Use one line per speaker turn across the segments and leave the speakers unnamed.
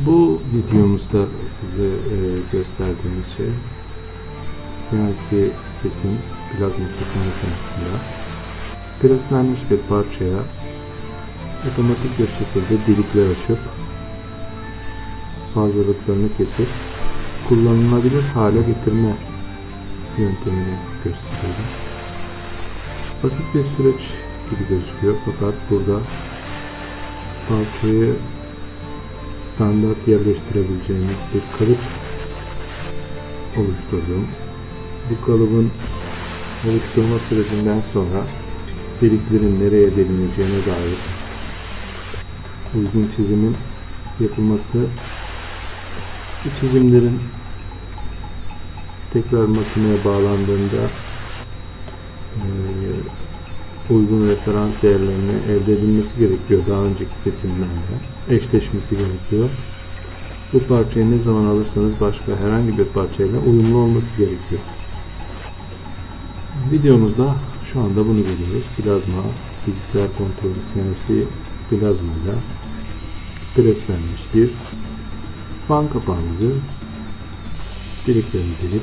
Bu videomuzda size gösterdiğimiz şey CNC kesim, plazma kesim makinesinde preslenmiş bir parçaya otomatik bir şekilde delikler açıp fazlalıklarını kesip kullanılabilir hale getirme yöntemini gösteriyorum. Basit bir süreç gibi gözüküyor fakat burada parçayı standart yerleştirebileceğimiz bir kalıp oluşturdum. Bu kalıbın oluşturma sürecinden sonra deliklerin nereye delineceğine dair uygun çizimin yapılması, bu çizimlerin tekrar makineye bağlandığında uygun referans değerlerini elde edilmesi gerekiyor. Daha önceki kesimlerle eşleşmesi gerekiyor. Bu parçayı ne zaman alırsanız başka herhangi bir parçayla uyumlu olması gerekiyor. Videomuzda şu anda bunu görüyoruz. Plazma, bilgisayar kontrolü CNC plazma ile preslenmiş bir fan kapağımızı deliklerini delip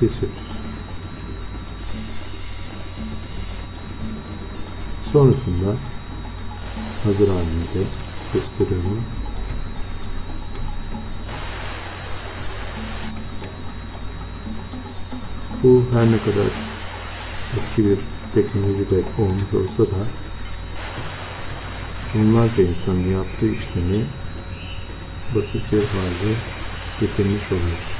kesiyoruz. Sonrasında hazır halinde gösteriyorum. Bu her ne kadar eski bir teknolojide olmuş olsa da onlarca insanın yaptığı işlemi basit bir halde getirmiş oluyor.